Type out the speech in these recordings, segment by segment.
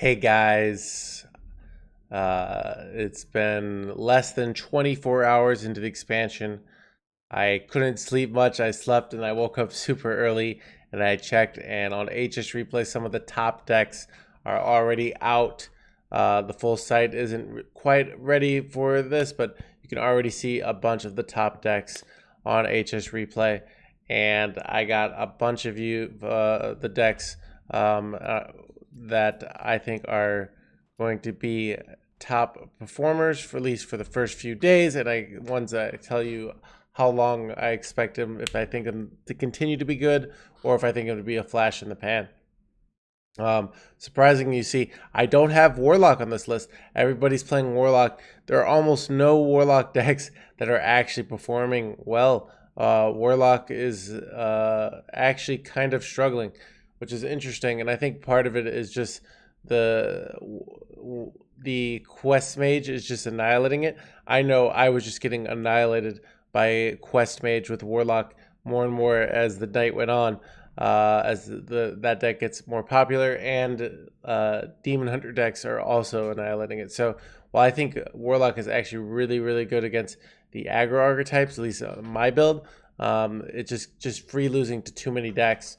Hey guys, it's been less than 24 hours into the expansion. I couldn't sleep much. I slept and I woke up super early and I checked, and on Hsreplay some of the top decks are already out. The full site isn't quite ready for this, but you can already see a bunch of the top decks on Hsreplay, and I got a bunch of the decks um, uh, that I think are going to be top performers for at least for the first few days, and ones that I tell you how long I expect them, if I think them to continue to be good, or if I think them to be a flash in the pan. Surprising, you see, I don't have Warlock on this list. Everybody's playing Warlock. There are almost no Warlock decks that are actually performing well. Warlock is actually kind of struggling, which is interesting, and I think part of it is just the quest mage is just annihilating it. I know I was just getting annihilated by quest mage with Warlock more and more as the night went on, as that deck gets more popular, and Demon Hunter decks are also annihilating it. So while I think Warlock is actually really good against the aggro archetypes, at least my build, it's just free losing to too many decks,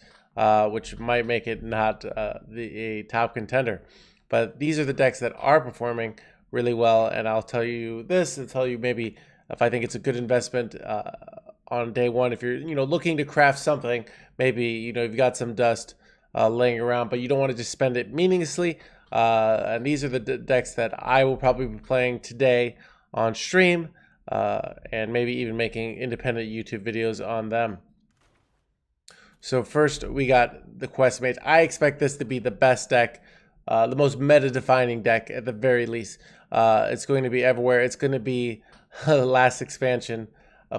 which might make it not a top contender. But these are the decks that are performing really well, and I'll tell you this, and tell you maybe if I think it's a good investment on day one. If you're looking to craft something, maybe you've got some dust laying around, but you don't want to just spend it meaninglessly. And these are the decks that I will probably be playing today on stream, and maybe even making independent YouTube videos on them. So first we got the Quest Mage. I expect this to be the best deck, the most meta-defining deck at the very least. It's going to be everywhere. It's going to be the last expansion,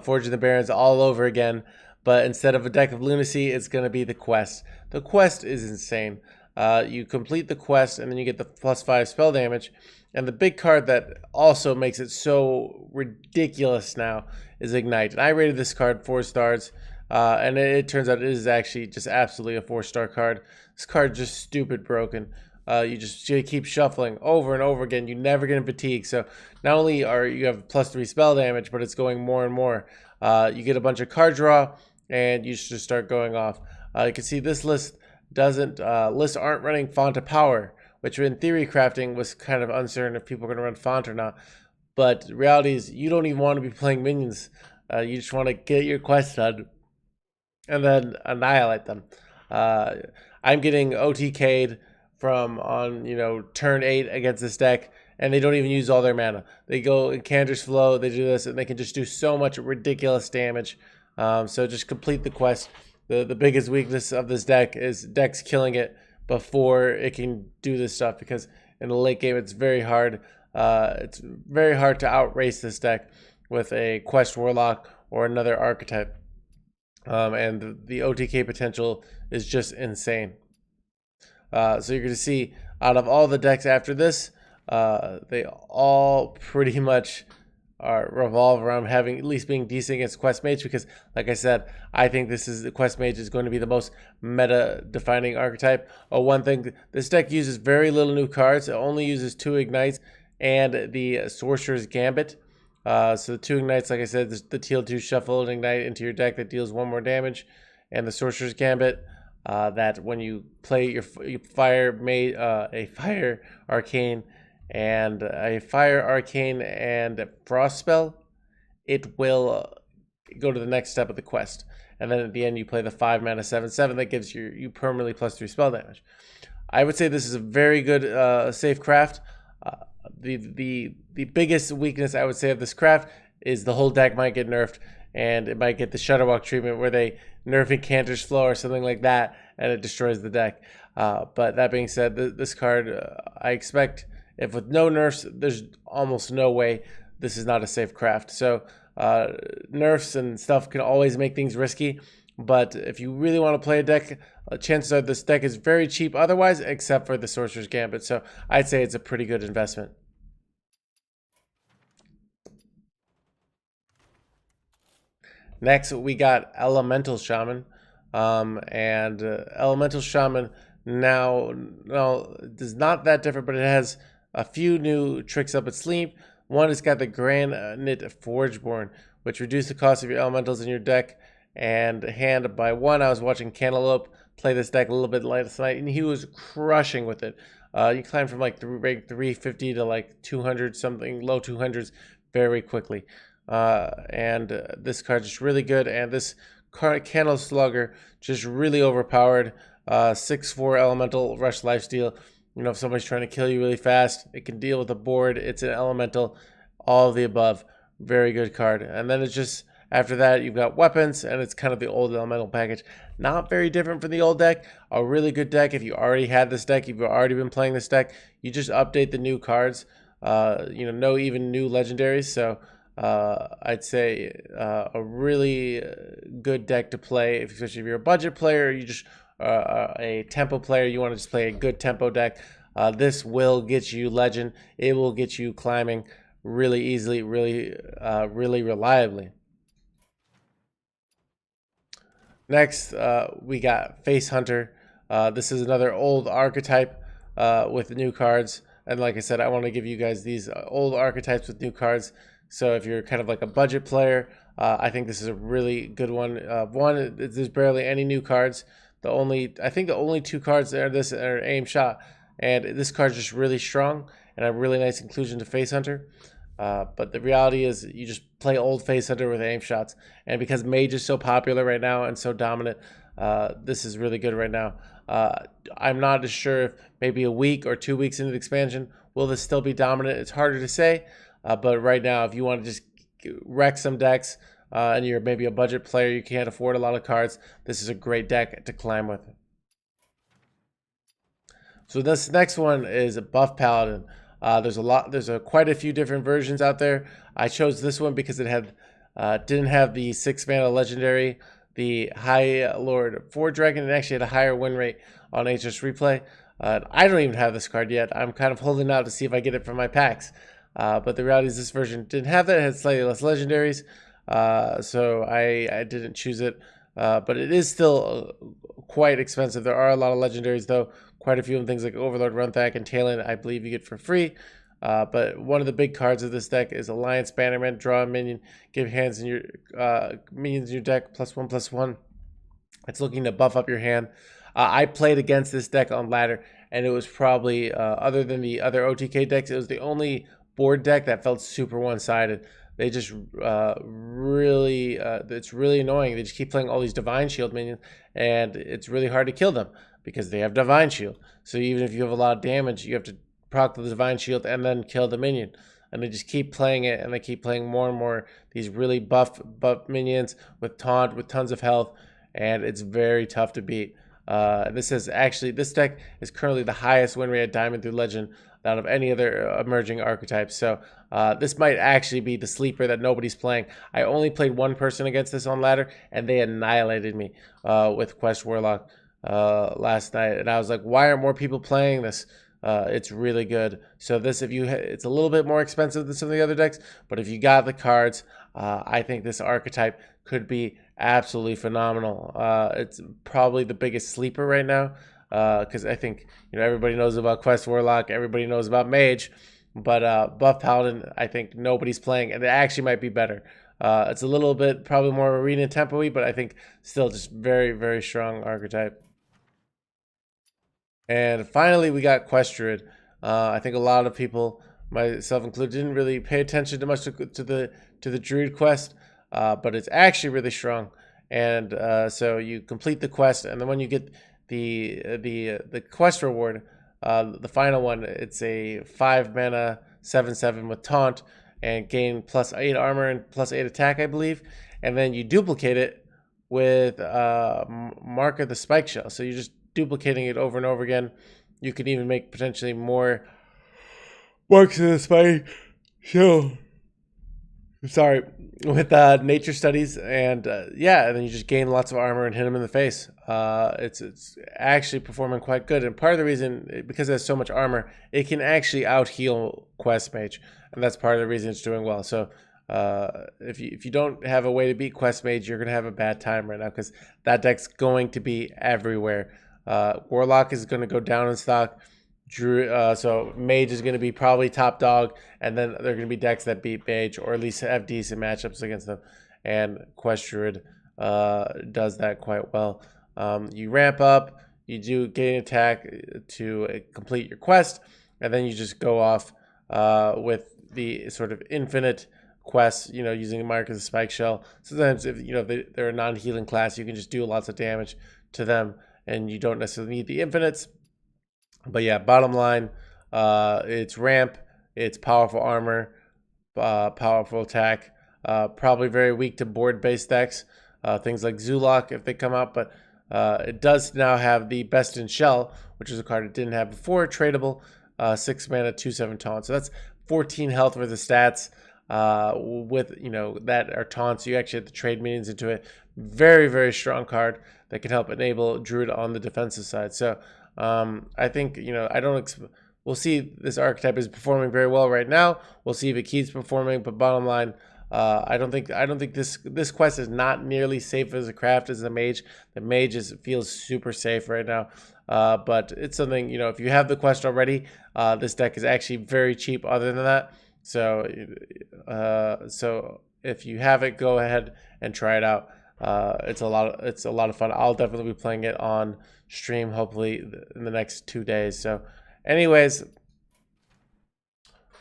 Forging the Barons all over again. But instead of a deck of Lunacy, it's going to be the Quest. The Quest is insane. You complete the quest, and then you get the +5 spell damage. And the big card that also makes it so ridiculous now is Ignite. And I rated this card 4 stars. And it turns out it is actually just absolutely a 4-star card. This card is just stupid broken. You keep shuffling over and over again. You never get in fatigue. So not only are you have +3 spell damage, but it's going more and more. You get a bunch of card draw, and you just start going off. You can see this list lists aren't running Font of Power, which in theory crafting was kind of uncertain if people are going to run Font or not. But the reality is you don't even want to be playing minions. You just want to get your quest done and then annihilate them. I'm getting OTK'd from on turn 8 against this deck, and they don't even use all their mana. They go in Cander's Flow, they do this, and they can just do so much ridiculous damage. So just complete the quest. The biggest weakness of this deck is decks killing it before it can do this stuff, because in the late game it's very hard. It's very hard to outrace this deck with a Quest Warlock or another archetype. And the OTK potential is just insane. So you're going to see out of all the decks after this, they all pretty much revolve around having at least being decent against Quest Mage, because like I said, I think the Quest Mage is going to be the most meta defining archetype. One thing, this deck uses very little new cards. It only uses 2 Ignites and the Sorcerer's Gambit. So the 2 Ignites, like I said, the TL2 Shuffle and Ignite into your deck that deals 1 more damage, and the Sorcerer's Gambit, that when you play your Fire Arcane and Frost spell, it will go to the next step of the quest, and then at the end you play the 5 mana 7/7 that gives you permanently +3 spell damage. I would say this is a very good safe craft. The biggest weakness I would say of this craft is the whole deck might get nerfed, and it might get the Shutterwalk treatment where they nerf Canter's Flow or something like that, and it destroys the deck. But that being said, this card, I expect, if with no nerfs, there's almost no way this is not a safe craft. So nerfs and stuff can always make things risky, but if you really want to play a deck, chances are this deck is very cheap otherwise, except for the Sorcerer's Gambit. So I'd say it's a pretty good investment. Next, we got Elemental Shaman. Elemental Shaman Now, no, it's not that different, but it has a few new tricks up its sleeve. One, it's got the Granite Forgeborn, which reduces the cost of your elementals in your deck and hand by one. I was watching Cantaloupe play this deck a little bit last night, and he was crushing with it. You climb from like rank 350 to like 200 something, low 200s very quickly. This card's just really good, and this card, Candle Slugger, just really overpowered. 6/4 elemental rush lifesteal. You know, if somebody's trying to kill you really fast, it can deal with the board. It's an elemental, all of the above. Very good card. And then it's just after that, you've got weapons, and it's kind of the old elemental package. Not very different from the old deck. A really good deck. If you already had this deck, if you've already been playing this deck, you just update the new cards. You know, no even new legendaries. So I'd say a really good deck to play, especially if you're a budget player. Or you just a tempo player, you want to just play a good tempo deck. This will get you legend. It will get you climbing really easily, really reliably. Next, we got Face Hunter. This is another old archetype with new cards. And like I said, I want to give you guys these old archetypes with new cards. So if you're kind of like a budget player, I think this is a really good one. There's barely any new cards. I think the only two cards that are Aim Shot, and this card's just really strong and a really nice inclusion to Face Hunter. But the reality is you just play old Face Hunter with aim shots. And because Mage is so popular right now and so dominant, this is really good right now. I'm not as sure if maybe a week or 2 weeks into the expansion, will this still be dominant? It's harder to say. But right now, if you want to just wreck some decks and you're maybe a budget player, you can't afford a lot of cards, this is a great deck to climb with. So this next one is Buff Paladin. There's quite a few different versions out there. I chose this one because it had didn't have the 6-mana legendary, the High Lord 4 Dragon, and actually had a higher win rate on Hsreplay. I don't even have this card yet. I'm kind of holding out to see if I get it from my packs. But the reality is this version didn't have that. It had slightly less legendaries, so I didn't choose it. But it is still quite expensive. There are a lot of legendaries, though. Quite a few of them, things like Overlord, Runthak, and Talon, I believe you get for free. But one of the big cards of this deck is Alliance Bannerman. Draw a minion, give hands in your minions in your deck +1/+1. It's looking to buff up your hand. I played against this deck on ladder, and it was probably other than the other OTK decks, it was the only board deck that felt super one-sided. They just really, it's really annoying. They just keep playing all these Divine Shield minions, and it's really hard to kill them because they have Divine Shield. So even if you have a lot of damage, you have to proc the Divine Shield and then kill the minion. And they just keep playing it, and they keep playing more and more these really buff minions with taunt, with tons of health, and it's very tough to beat. This deck is currently the highest win rate at Diamond through Legend out of any other emerging archetypes. So this might actually be the sleeper that nobody's playing. I only played one person against this on ladder, and they annihilated me with Quest Warlock last night. And I was like, why aren't more people playing this? It's really good. So this, it's a little bit more expensive than some of the other decks, but if you got the cards, I think this archetype could be absolutely phenomenal. It's probably the biggest sleeper right now because I think everybody knows about Quest Warlock, everybody knows about Mage, but Buff Paladin, I think nobody's playing, and it actually might be better. It's a little bit probably more arena tempo-y, but I think still just very, very strong archetype. And finally, we got Quest Druid. I think a lot of people, myself included, didn't really pay attention too much to the Druid quest, but it's actually really strong. And so you complete the quest, and then when you get the quest reward, the final one, it's a 5-mana 7/7 with taunt and gain +8 armor and +8 attack, I believe. And then you duplicate it with Mark of the Spike Shell. So you just duplicating it over and over again. You can even make potentially more Marks of the Spike Shell. Sorry, with nature studies, and and then you just gain lots of armor and hit them in the face. It's actually performing quite good, and part of the reason, because it has so much armor, it can actually out heal Quest Mage, and that's part of the reason it's doing well. So if you don't have a way to beat Quest Mage, you're gonna have a bad time right now because that deck's going to be everywhere. Warlock is going to go down in stock. So Mage is going to be probably top dog, and then there are going to be decks that beat Mage or at least have decent matchups against them. And Quest Druid does that quite well. You ramp up, you do gain attack to complete your quest, and then you just go off with the sort of infinite quests, using Mark as a spike shell. Sometimes if they're a non-healing class, you can just do lots of damage to them, and you don't necessarily need the infinites. But yeah, bottom line, it's ramp, it's powerful armor, powerful attack, probably very weak to board-based decks, things like Zulok if they come out, but it does now have the Best in Shell, which is a card it didn't have before, tradable, 6 mana, 2/7 taunt. So that's 14 health worth of stats with, that are taunts. You actually have to trade minions into it. Very, very strong card that can help enable Druid on the defensive side. So I think, we'll see this archetype is performing very well right now. We'll see if it keeps performing, but bottom line, I don't think this quest is not nearly safe as a craft as the Mage. The Mage feels super safe right now. But it's something, if you have the quest already, this deck is actually very cheap other than that. So if you have it, go ahead and try it out. It's a lot of fun. I'll definitely be playing it on stream, hopefully in the next 2 days. So anyways,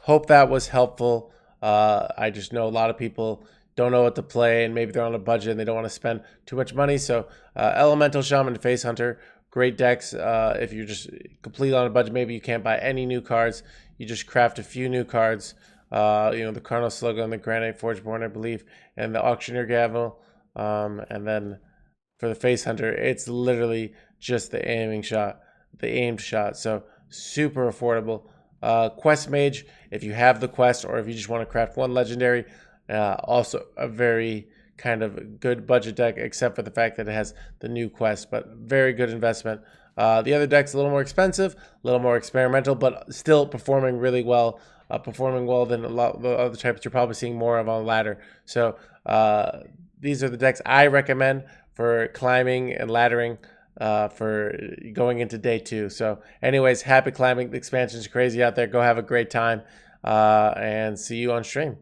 hope that was helpful. I just know a lot of people don't know what to play, and maybe they're on a budget and they don't want to spend too much money. So Elemental Shaman and Face Hunter, great decks. If you're just completely on a budget, maybe you can't buy any new cards. You just craft a few new cards. The Carnal Sluggo and the Granite Forgeborn, I believe, and the Auctioneer Gavel. And then for the Face Hunter, it's literally just the aimed shot. So super affordable. Quest Mage, if you have the quest or if you just want to craft one legendary, also a very kind of good budget deck, except for the fact that it has the new quest, but very good investment. The other deck's a little more expensive, a little more experimental, but still performing really well, performing well than a lot of the other types you're probably seeing more of on ladder. So these are the decks I recommend for climbing and laddering for going into day 2. So anyways, happy climbing. The expansion is crazy out there. Go have a great time and see you on stream.